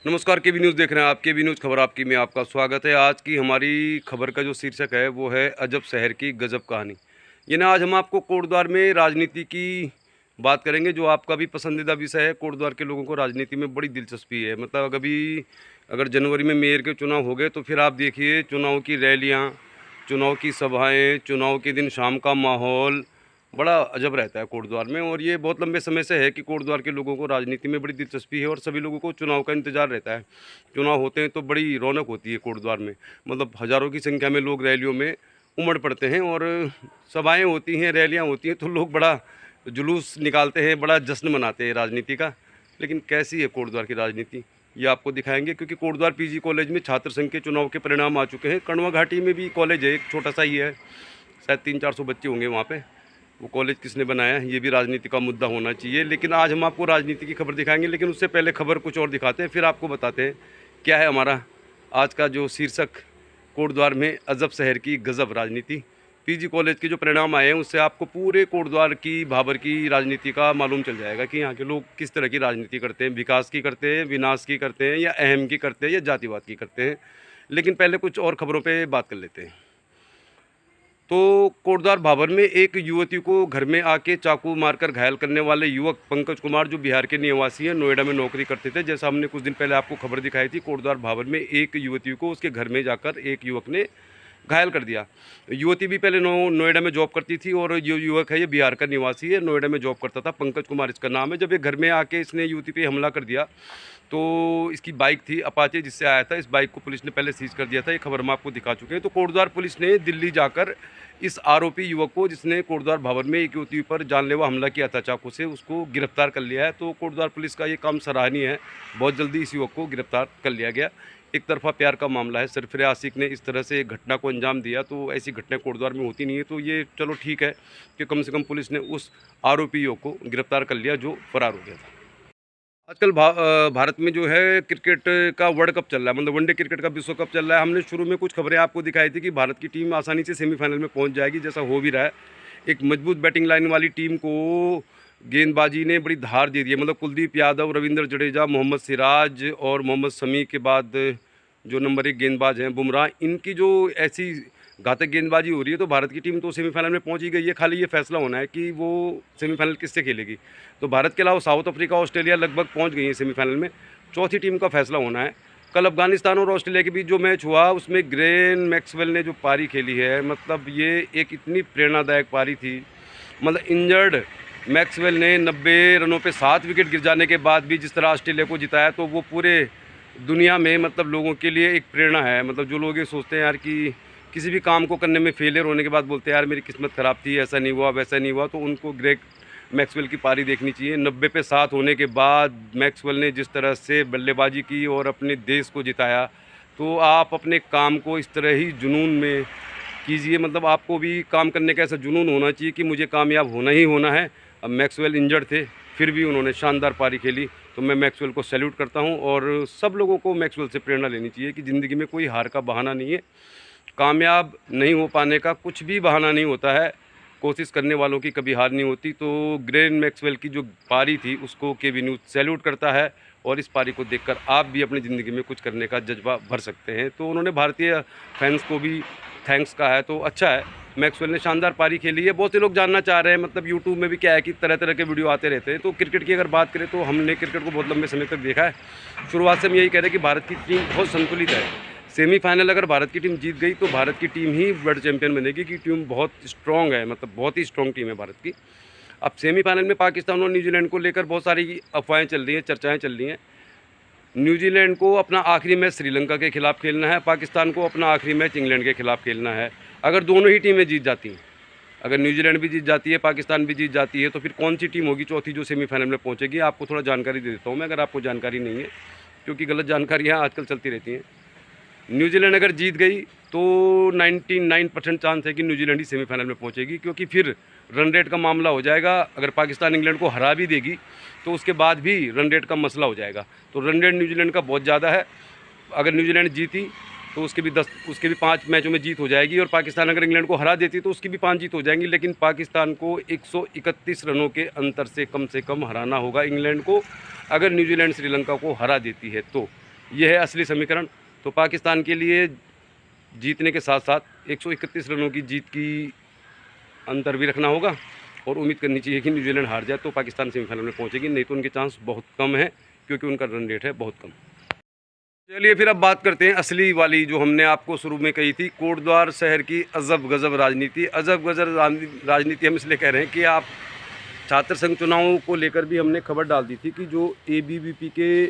नमस्कार, केबी न्यूज़ देख रहे हैं आप। केबी न्यूज़ खबर आपकी में आपका स्वागत है। आज की हमारी खबर का जो शीर्षक है वो है अजब शहर की गजब कहानी। ये ना आज हम आपको कोटद्वार में राजनीति की बात करेंगे, जो आपका भी पसंदीदा विषय है। कोटद्वार के लोगों को राजनीति में बड़ी दिलचस्पी है। मतलब अगर जनवरी में मेयर के चुनाव हो गए तो फिर आप देखिए चुनाव की रैलियाँ, चुनाव की सभाएँ, चुनाव के दिन शाम का माहौल बड़ा अजब रहता है कोटद्वार में। और ये बहुत लंबे समय से है कि कोटद्वार के लोगों को राजनीति में बड़ी दिलचस्पी है और सभी लोगों को चुनाव का इंतज़ार रहता है। चुनाव होते हैं तो बड़ी रौनक होती है कोटद्वार में। मतलब हज़ारों की संख्या में लोग रैलियों में उमड़ पड़ते हैं और सभाएं होती हैं, रैलियां होती हैं तो लोग बड़ा जुलूस निकालते हैं, बड़ा जश्न मनाते हैं राजनीति का। लेकिन कैसी है कोटद्वार की राजनीति, ये आपको दिखाएंगे। क्योंकि कोटद्वार पीजी कॉलेज में छात्र संघ के चुनाव के परिणाम आ चुके हैं। कण्वा घाटी में भी कॉलेज है, एक छोटा सा ही है, शायद 300-400 बच्चे होंगे वहाँ पे। वो कॉलेज किसने बनाया, ये भी राजनीति का मुद्दा होना चाहिए। लेकिन आज हम आपको राजनीति की खबर दिखाएंगे, लेकिन उससे पहले खबर कुछ और दिखाते हैं, फिर आपको बताते हैं क्या है हमारा आज का जो शीर्षक। कोटद्वार में अजब शहर की गजब राजनीति। पीजी कॉलेज के जो परिणाम आए हैं उससे आपको पूरे कोटद्वार की, भाबर की राजनीति का मालूम चल जाएगा कि यहाँ के लोग किस तरह की राजनीति करते हैं। विकास की करते हैं, विनाश की करते हैं, या अहम की करते हैं, या जातिवाद की करते हैं। लेकिन पहले कुछ और खबरों पर बात कर लेते हैं। तो कोटद्वार भाबर में एक युवती को घर में आके चाकू मारकर घायल करने वाले युवक पंकज कुमार, जो बिहार के निवासी हैं, नोएडा में नौकरी करते थे। जैसा हमने कुछ दिन पहले आपको खबर दिखाई थी, कोटद्वार भाबर में एक युवती को उसके घर में जाकर एक युवक ने घायल कर दिया। युवती भी पहले नोएडा में जॉब करती थी और जो युवक है ये बिहार का निवासी है, नोएडा में जॉब करता था। पंकज कुमार इसका नाम है। जब ये घर में आके इसने युवती पे हमला कर दिया तो इसकी बाइक थी अपाचे जिससे आया था, इस बाइक को पुलिस ने पहले सीज कर दिया था। ये खबर हम आपको दिखा चुके हैं। तो कोटद्वार पुलिस ने दिल्ली जाकर इस आरोपी युवक को, जिसने कोटद्वार भाबर में एक युवती पर जानलेवा हमला किया था चाकू से, उसको गिरफ्तार कर लिया है। तो कोटद्वार पुलिस का ये काम सराहनीय है। बहुत जल्दी इस युवक को गिरफ्तार कर लिया गया। एक तरफा प्यार का मामला है, सरफिरे आशिक ने इस तरह से एक घटना को अंजाम दिया, तो ऐसी घटनाएं कोटद्वार में होती नहीं है। तो ये चलो ठीक है कि कम से कम पुलिस ने उस आरोपी युवक को गिरफ्तार कर लिया जो फरार हो गया था। आजकल भारत में जो है क्रिकेट का वर्ल्ड कप चल रहा है, मतलब वनडे क्रिकेट का विश्व कप चल रहा है। हमने शुरू में कुछ खबरें आपको दिखाई थी कि भारत की टीम आसानी से सेमीफाइनल में पहुंच जाएगी, जैसा हो भी रहा है। एक मजबूत बैटिंग लाइन वाली टीम को गेंदबाजी ने बड़ी धार दे दी है। मतलब कुलदीप यादव, रविंद्र जडेजा, मोहम्मद सिराज और मोहम्मद शमी के बाद जो नंबर 1 गेंदबाज हैं बुमराह, इनकी जो ऐसी घातक गेंदबाजी हो रही है, तो भारत की टीम तो सेमीफाइनल में पहुंच ही गई है। खाली ये फैसला होना है कि वो सेमीफाइनल किससे खेलेगी। तो भारत के अलावा साउथ अफ्रीका, ऑस्ट्रेलिया लगभग पहुंच गई है सेमीफाइनल में। चौथी टीम का फैसला होना है। कल अफगानिस्तान और ऑस्ट्रेलिया के बीच जो मैच हुआ उसमें ग्लेन मैक्सवेल ने जो पारी खेली है, मतलब ये एक इतनी प्रेरणादायक पारी थी। मतलब इंजर्ड मैक्सवेल ने 90 रनों पे 7 विकेट गिर जाने के बाद भी जिस तरह ऑस्ट्रेलिया को जिताया, तो वो पूरे दुनिया में मतलब लोगों के लिए एक प्रेरणा है। मतलब जो लोग ये सोचते हैं यार कि किसी भी काम को करने में फेलियर होने के बाद बोलते हैं यार मेरी किस्मत ख़राब थी, ऐसा नहीं हुआ, वैसा नहीं हुआ, तो उनको ग्रेग मैक्सवेल की पारी देखनी चाहिए। 90 पे 7 होने के बाद मैक्सवेल ने जिस तरह से बल्लेबाजी की और अपने देश को जिताया, तो आप अपने काम को इस तरह ही जुनून में कीजिए। मतलब आपको भी काम करने का ऐसा जुनून होना चाहिए कि मुझे कामयाब होना ही होना है। अब मैक्सवेल इंजर्ड थे, फिर भी उन्होंने शानदार पारी खेली, तो मैं मैक्सवेल को सैल्यूट करता हूं। और सब लोगों को मैक्सवेल से प्रेरणा लेनी चाहिए कि ज़िंदगी में कोई हार का बहाना नहीं है, कामयाब नहीं हो पाने का कुछ भी बहाना नहीं होता है, कोशिश करने वालों की कभी हार नहीं होती। तो ग्लेन मैक्सवेल की जो पारी थी उसको केबी न्यूज़ सैल्यूट करता है, और इस पारी को देखकर आप भी अपनी ज़िंदगी में कुछ करने का जज्बा भर सकते हैं। तो उन्होंने भारतीय फैंस को भी थैंक्स कहा है, तो अच्छा है। मैक्सवेल ने शानदार पारी खेली है। बहुत से लोग जानना चाह रहे हैं, मतलब यूट्यूब में भी क्या है कि तरह तरह के वीडियो आते रहते हैं। तो क्रिकेट की अगर बात करें तो हमने क्रिकेट को बहुत लंबे समय तक देखा है। शुरुआत से हम यही कह रहे हैं कि भारत की टीम बहुत संतुलित है। सेमीफाइनल अगर भारत की टीम जीत गई तो भारत की टीम ही वर्ल्ड चैंपियन बनेगी, कि टीम बहुत स्ट्रॉन्ग है, मतलब बहुत ही स्ट्रॉन्ग टीम है भारत की। अब सेमीफाइनल में पाकिस्तान और न्यूजीलैंड को लेकर बहुत सारी अफवाहें चल रही हैं, चर्चाएं चल रही हैं। न्यूजीलैंड को अपना आखिरी मैच श्रीलंका के खिलाफ खेलना है, पाकिस्तान को अपना आखिरी मैच इंग्लैंड के खिलाफ खेलना है। अगर दोनों ही टीमें जीत जाती हैं, अगर न्यूजीलैंड भी जीत जाती है, पाकिस्तान भी जीत जाती है, तो फिर कौन सी टीम होगी चौथी जो सेमीफाइनल में पहुंचेगी। आपको थोड़ा जानकारी दे देता हूं मैं, अगर आपको जानकारी नहीं है, क्योंकि गलत जानकारियाँ आजकल चलती रहती हैं। न्यूजीलैंड अगर जीत गई तो 99% चांस है कि न्यूजीलैंड ही सेमीफाइनल में पहुंचेगी, क्योंकि फिर रन रेट का मामला हो जाएगा। अगर पाकिस्तान इंग्लैंड को हरा भी देगी तो उसके बाद भी रन रेट का मसला हो जाएगा। तो रन रेट न्यूजीलैंड का बहुत ज़्यादा है। अगर न्यूजीलैंड जीती तो उसके भी 5 मैचों में जीत हो जाएगी, और पाकिस्तान अगर इंग्लैंड को हरा देती तो उसकी भी 5 जीत हो जाएंगी। लेकिन पाकिस्तान को 131 रनों के अंतर से कम हराना होगा इंग्लैंड को, अगर न्यूजीलैंड श्रीलंका को हरा देती है तो। यह है असली समीकरण। तो पाकिस्तान के लिए जीतने के साथ साथ 131 रनों की जीत की अंतर भी रखना होगा और उम्मीद करनी चाहिए कि न्यूजीलैंड हार जाए तो पाकिस्तान सेमीफाइनल में पहुंचेगी, नहीं तो उनके चांस बहुत कम है क्योंकि उनका रन रेट है बहुत कम। चलिए फिर अब बात करते हैं असली वाली, जो हमने आपको शुरू में कही थी, कोटद्वार शहर की अजब गजब राजनीति। अजब गजब राजनीति हम इसलिए कह रहे हैं कि आप छात्र संघ चुनावों को लेकर भी हमने खबर डाल दी थी कि जो ABVP के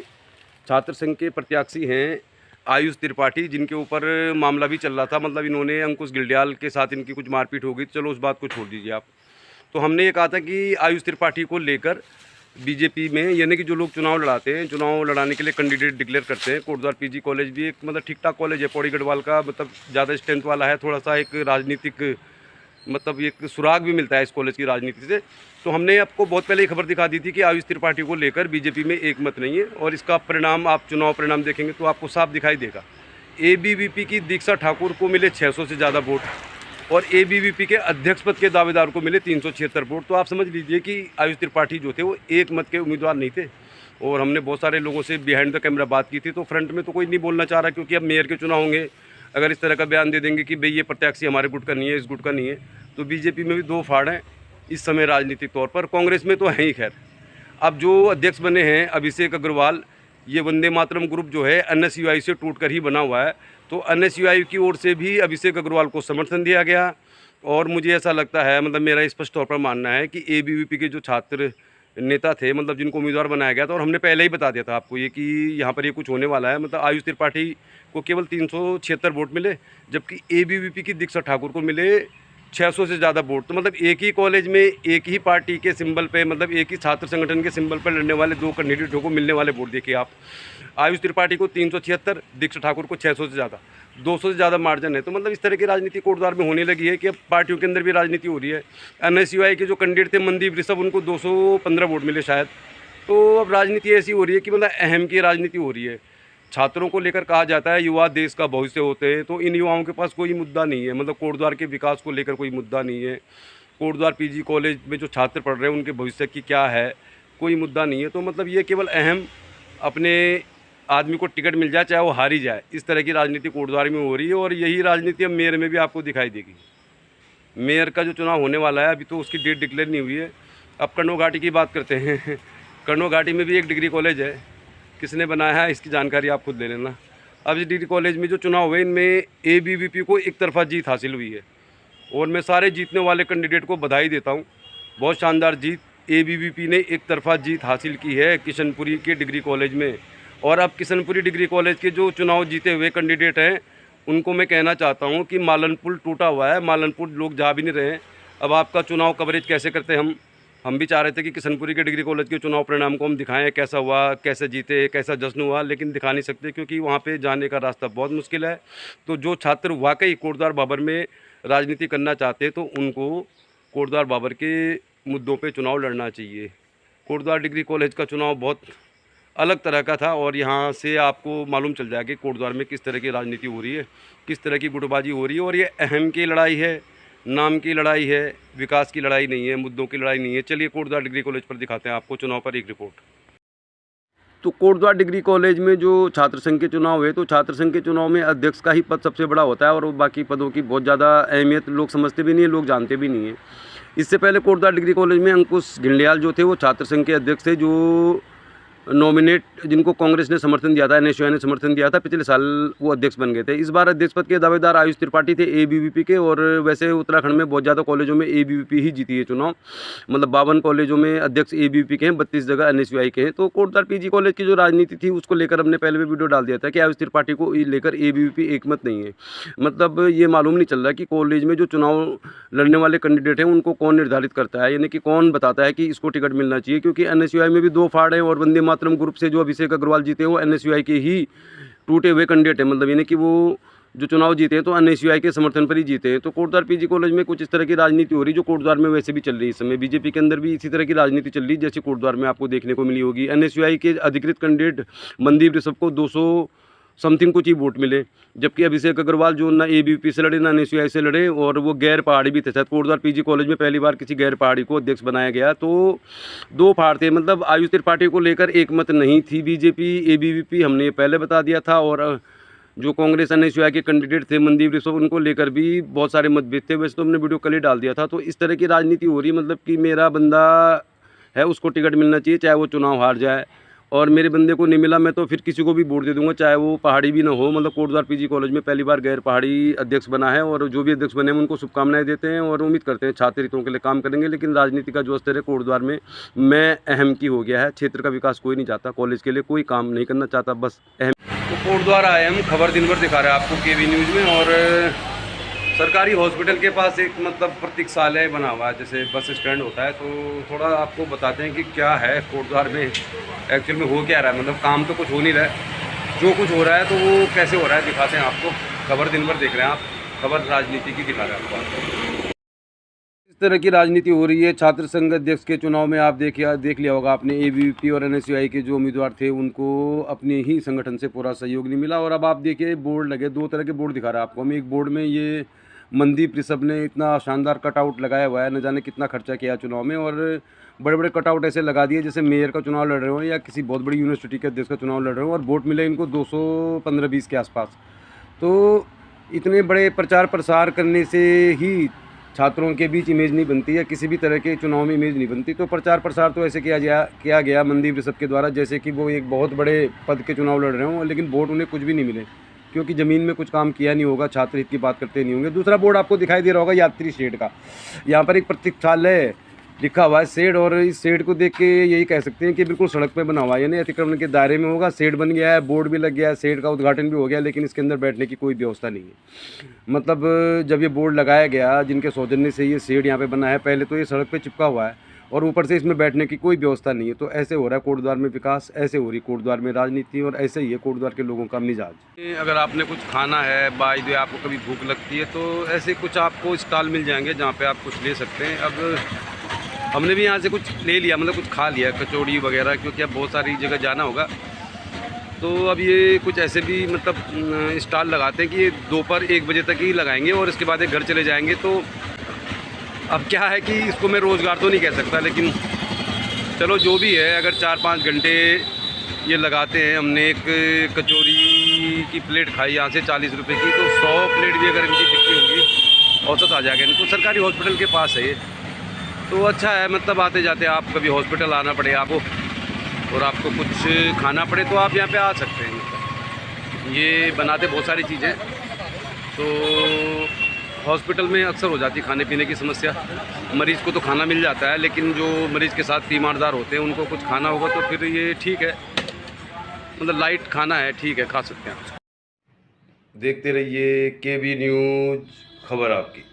छात्र संघ के प्रत्याशी हैं आयुष त्रिपाठी, जिनके ऊपर मामला भी चल रहा था, मतलब इन्होंने अंकुश गिल्डियाल के साथ इनकी कुछ मारपीट हो गई, चलो उस बात को छोड़ दीजिए आप। तो हमने ये कहा था कि आयुष त्रिपाठी को लेकर बीजेपी में, यानी कि जो लोग चुनाव लड़ाते हैं, चुनाव लड़ाने के लिए कैंडिडेट डिक्लेयर करते हैं, कोटद्वार PG कॉलेज भी एक मतलब ठीक ठाक कॉलेज है, पौड़ी गढ़वाल का, मतलब ज़्यादा स्ट्रेंथ वाला है, थोड़ा सा एक राजनीतिक मतलब एक सुराग भी मिलता है इस कॉलेज की राजनीति से। तो हमने आपको बहुत पहले ही खबर दिखा दी थी कि आयुष त्रिपाठी को लेकर बीजेपी में एक मत नहीं है, और इसका परिणाम आप चुनाव परिणाम देखेंगे तो आपको साफ दिखाई देगा। ABVP की दीक्षा ठाकुर को मिले 600 से ज़्यादा वोट और ABVP के अध्यक्ष पद के दावेदार को मिले 376 वोट। तो आप समझ लीजिए कि आयुष त्रिपाठी जो थे वो एक मत के उम्मीदवार नहीं थे। और हमने बहुत सारे लोगों से बिहाइंड द कैमरा बात की थी, तो फ्रंट में तो कोई नहीं बोलना चाह रहा, क्योंकि अब मेयर के चुनाव होंगे, अगर इस तरह का बयान दे देंगे कि भाई ये प्रत्याशी हमारे गुट का नहीं है, इस गुट का नहीं है, तो बीजेपी में भी दो फाड़ हैं इस समय राजनीतिक तौर पर। कांग्रेस में तो है ही खैर। अब जो अध्यक्ष बने हैं अभिषेक अग्रवाल, ये वंदे मातरम ग्रुप जो है NSUI से टूट कर ही बना हुआ है, तो NSUI की ओर से भी अभिषेक अग्रवाल को समर्थन दिया गया। और मुझे ऐसा लगता है, मतलब मेरा स्पष्ट तौर पर मानना है कि ABVP के जो छात्र नेता थे, मतलब जिनको उम्मीदवार बनाया गया था, और हमने पहले ही बता दिया था आपको ये कि यहाँ पर ये कुछ होने वाला है, मतलब आयुष त्रिपाठी को केवल 376 वोट मिले, जबकि ABVP की दीक्षा ठाकुर को मिले 600 से ज़्यादा वोट। तो मतलब एक ही कॉलेज में एक ही पार्टी के सिंबल पे, मतलब एक ही छात्र संगठन के सिंबल पर लड़ने वाले दो कैंडिडेटों को मिलने वाले वोट देखिए आप। आयुष त्रिपाठी को 376, दीक्षा ठाकुर को 600 से ज़्यादा, 200 से ज़्यादा मार्जिन है। तो मतलब इस तरह की राजनीति कोटद्वार में होने लगी है कि अब पार्टियों के अंदर भी राजनीति हो रही है। NSUI के जो कैंडिडेट थे मनदीप ऋषभ, उनको 215 वोट मिले शायद। तो अब राजनीति ऐसी हो रही है कि मतलब अहम की राजनीति हो रही है। छात्रों को लेकर कहा जाता है युवा देश का भविष्य होते हैं, तो इन युवाओं के पास कोई मुद्दा नहीं है, मतलब कोटद्वार के विकास को लेकर कोई मुद्दा नहीं है। कोटद्वार PG कॉलेज में जो छात्र पढ़ रहे हैं उनके भविष्य की क्या है, कोई मुद्दा नहीं है। तो मतलब ये केवल अहम अपने आदमी को टिकट मिल जाए चाहे वो हार ही जाए, इस तरह की राजनीति कोटद्वार में हो रही है। और यही राजनीति अब मेयर में भी आपको दिखाई देगी। मेयर का जो चुनाव होने वाला है, अभी तो उसकी डेट डिक्लेयर नहीं हुई है। अब कन्नो घाटी की बात करते हैं। कन्नो घाटी में भी एक डिग्री कॉलेज है, किसने बनाया है इसकी जानकारी आप खुद ले लेना। अब इस डिग्री कॉलेज में जो चुनाव हुए, इनमें ABVP को एक तरफा जीत हासिल हुई है, और मैं सारे जीतने वाले कैंडिडेट को बधाई देता हूँ। बहुत शानदार जीत, ABVP ने एक तरफा जीत हासिल की है किशनपुरी के डिग्री कॉलेज में। और अब किशनपुरी डिग्री कॉलेज के जो चुनाव जीते हुए कैंडिडेट हैं, उनको मैं कहना चाहता हूँ कि मालन पुल टूटा हुआ है, मालन पुल लोग जा भी नहीं रहे हैं। अब आपका चुनाव कवरेज कैसे करते हैं हम भी चाह रहे थे कि किशनपुरी के डिग्री कॉलेज के चुनाव परिणाम को हम दिखाएं, कैसा हुआ, कैसे जीते, कैसा जश्न हुआ, लेकिन दिखा नहीं सकते क्योंकि वहाँ पे जाने का रास्ता बहुत मुश्किल है। तो जो छात्र वाकई कोटद्वार बाबर में राजनीति करना चाहते हैं, तो उनको कोटद्वार बाबर के मुद्दों पे चुनाव लड़ना चाहिए। कोटद्वार डिग्री कॉलेज का चुनाव बहुत अलग तरह का था, और यहाँ से आपको मालूम चल जाएगा कि कोटद्वार में किस तरह की राजनीति हो रही है, किस तरह की गुटबाजी हो रही है। और ये अहम की लड़ाई है, नाम की लड़ाई है, विकास की लड़ाई नहीं है, मुद्दों की लड़ाई नहीं है। चलिए कोटद्वार डिग्री कॉलेज पर दिखाते हैं आपको चुनाव पर एक रिपोर्ट। तो कोटद्वार डिग्री कॉलेज में जो छात्र संघ के चुनाव हुए, तो छात्र संघ के चुनाव में अध्यक्ष का ही पद सबसे बड़ा होता है, और बाकी पदों की बहुत ज़्यादा अहमियत लोग समझते भी नहीं है, लोग जानते भी नहीं है। इससे पहले कोटद्वार डिग्री कॉलेज में अंकुश गिंडियाल जो थे वो छात्र संघ के अध्यक्ष थे, जो नॉमिनेट जिनको कांग्रेस ने समर्थन दिया था, NSUI ने समर्थन दिया था, पिछले साल वो अध्यक्ष बन गए थे। इस बार अध्यक्ष पद के दावेदार आयुष त्रिपाठी थे ABVP के, और वैसे उत्तराखंड में बहुत ज़्यादा कॉलेजों में ABVP ही जीती है चुनाव, मतलब 52 कॉलेजों में अध्यक्ष ABVP के हैं, 32 जगह NSUI के हैं। तो कोटद्वार PG कॉलेज की जो राजनीति थी उसको लेकर हमने पहले भी वीडियो डाल दिया था कि आयुष त्रिपाठी को लेकर ABVP एकमत नहीं है। मतलब ये मालूम नहीं चल रहा कि कॉलेज में जो चुनाव लड़ने वाले कैंडिडेट हैं उनको कौन निर्धारित करता है, यानी कि कौन बताता है कि इसको टिकट मिलना चाहिए, क्योंकि NSUI में भी दो फाड़ हैं, और वंदे मातरम ग्रुप से जो अभिषेक अग्रवाल जीते वो NSUI के ही टूटे हुए कैंडिडेट हैं, मतलब यानी कि वो जो चुनाव जीते हैं तो NSUI के समर्थन पर ही जीते हैं। तो कोटद्वार PG कॉलेज में कुछ इस तरह की राजनीति हो रही है, जो कोटद्वार में वैसे भी चल रही है। इस समय बीजेपी के अंदर भी इसी तरह की राजनीति चल रही है जैसे कोटद्वार में आपको देखने को मिली होगी। NSUI के अधिकृत कैंडिडेट मनदीप ऋषभ को समथिंग कुछ ही वोट मिले, जबकि अभिषेक अग्रवाल जो ना ABVP से लड़े ना NSUI से लड़े, और वो गैर पहाड़ी भी थे। शायद कोटद्वार PG कॉलेज में पहली बार किसी गैर पहाड़ी को अध्यक्ष बनाया गया। तो 2 पहाड़ थे, मतलब आयुष त्रिपाठी को लेकर एक मत नहीं थी BJP ABVP, हमने ये पहले बता दिया था। और जो कांग्रेस NSUI के कैंडिडेट थे मनदीप ऋषभ, उनको लेकर भी बहुत सारे मतभेद थे। वैसे तो हमने वीडियो कल ही डाल दिया था। तो इस तरह की राजनीति हो रही है, मतलब कि मेरा बंदा है उसको टिकट मिलना चाहिए, चाहे वो चुनाव हार जाए, और मेरे बंदे को नहीं मिला मैं तो फिर किसी को भी वोट दे दूंगा, चाहे वो पहाड़ी भी ना हो। मतलब कोटद्वार PG कॉलेज में पहली बार गैर पहाड़ी अध्यक्ष बना है, और जो भी अध्यक्ष बने हैं उनको शुभकामनाएं देते हैं और उम्मीद करते हैं छात्र हितों के लिए काम करेंगे। लेकिन राजनीति का जो स्तर है कोटद्वार में मैं अहम की हो गया है। क्षेत्र का विकास कोई नहीं चाहता, कॉलेज के लिए कोई काम नहीं करना चाहता, बस अहम। तो कोटद्वार आए हम, खबर दिन भर दिखा रहे हैं आपको KB न्यूज़ में। और सरकारी हॉस्पिटल के पास एक मतलब प्रतीक्षालय बना हुआ है, जैसे बस स्टैंड होता है। तो थोड़ा आपको बताते हैं कि क्या है कोटद्वार में एक्चुअल में हो क्या रहा है। मतलब काम तो कुछ हो नहीं रहा है, जो कुछ हो रहा है तो वो कैसे हो रहा है दिखाते हैं आपको। खबर दिन भर देख रहे हैं आप, खबर राजनीति की दिखा रहे हैं आपको। इस तरह की राजनीति हो रही है। छात्र संघ अध्यक्ष के चुनाव में आप देख लिया होगा आपने, ABVP और NSUI के जो उम्मीदवार थे उनको अपने ही संगठन से पूरा सहयोग नहीं मिला। और अब आप देखिए बोर्ड लगे, 2 तरह के बोर्ड दिखा रहा है आपको। हम एक बोर्ड में ये मनदीप ऋषभ ने इतना शानदार कटआउट लगाया हुआ है, न जाने कितना खर्चा किया चुनाव में, और बड़े बड़े कटआउट ऐसे लगा दिए जैसे मेयर का चुनाव लड़ रहे हो या किसी बहुत बड़ी यूनिवर्सिटी के अध्यक्ष का चुनाव लड़ रहे हो, और वोट मिले इनको 215-20 के आसपास। तो इतने बड़े प्रचार प्रसार करने से ही छात्रों के बीच इमेज नहीं बनती, या किसी भी तरह के चुनाव में इमेज नहीं बनती। तो प्रचार प्रसार तो ऐसे किया गया मनदीप ऋषभ के द्वारा, जैसे कि वो एक बहुत बड़े पद के चुनाव लड़ रहे हों, लेकिन वोट उन्हें कुछ भी नहीं मिले, क्योंकि ज़मीन में कुछ काम किया नहीं होगा, छात्र हित की बात करते नहीं होंगे। दूसरा बोर्ड आपको दिखाई दे रहा होगा यात्री शेड का, यहाँ पर एक प्रतीक्षालय लिखा हुआ है शेड, और इस शेड को देख के यही कह सकते हैं कि बिल्कुल सड़क पे बना हुआ है, यानी अतिक्रमण के दायरे में होगा। शेड बन गया है, बोर्ड भी लग गया है, शेड का उद्घाटन भी हो गया, लेकिन इसके अंदर बैठने की कोई व्यवस्था नहीं है। मतलब जब ये बोर्ड लगाया गया, जिनके सौजन्य से ये शेड यहाँ पे बना है, पहले तो ये सड़क पे चिपका हुआ है, और ऊपर से इसमें बैठने की कोई व्यवस्था नहीं है। तो ऐसे हो रहा है कोटद्वार में विकास, ऐसे हो रही कोटद्वार में राजनीति, और ऐसे ही है कोटद्वार के लोगों का मिजाज। अगर आपने कुछ खाना है, बाय द वे आपको कभी भूख लगती है, तो ऐसे कुछ आपको स्टॉल मिल जाएंगे जहाँ पे आप कुछ ले सकते हैं। अब हमने भी यहाँ से कुछ ले लिया, मतलब कुछ खा लिया, कचौड़ी वगैरह, क्योंकि अब बहुत सारी जगह जाना होगा। तो अब ये कुछ ऐसे भी मतलब स्टॉल लगाते हैं कि ये दोपहर 1 बजे तक ही लगाएंगे और इसके बाद एक घर चले जाएंगे। तो अब क्या है कि इसको मैं रोज़गार तो नहीं कह सकता, लेकिन चलो जो भी है, अगर 4-5 घंटे ये लगाते हैं। हमने एक कचौरी की प्लेट खाई यहाँ से 40 रुपये की, तो 100 प्लेट भी अगर इनकी बिकती होंगी औसत आ जाएगा इनको। सरकारी हॉस्पिटल के पास है ये, तो अच्छा है। मतलब आते जाते आप कभी हॉस्पिटल आना पड़े आपको और आपको कुछ खाना पड़े तो आप यहाँ पे आ सकते हैं। मतलब ये बनाते बहुत सारी चीज़ें, तो हॉस्पिटल में अक्सर हो जाती खाने पीने की समस्या। मरीज़ को तो खाना मिल जाता है, लेकिन जो मरीज़ के साथ तीमारदार होते हैं उनको कुछ खाना होगा तो फिर ये ठीक है, मतलब लाइट खाना है, ठीक है, खा सकते हैं। देखते रहिए KB न्यूज़, खबर आपकी।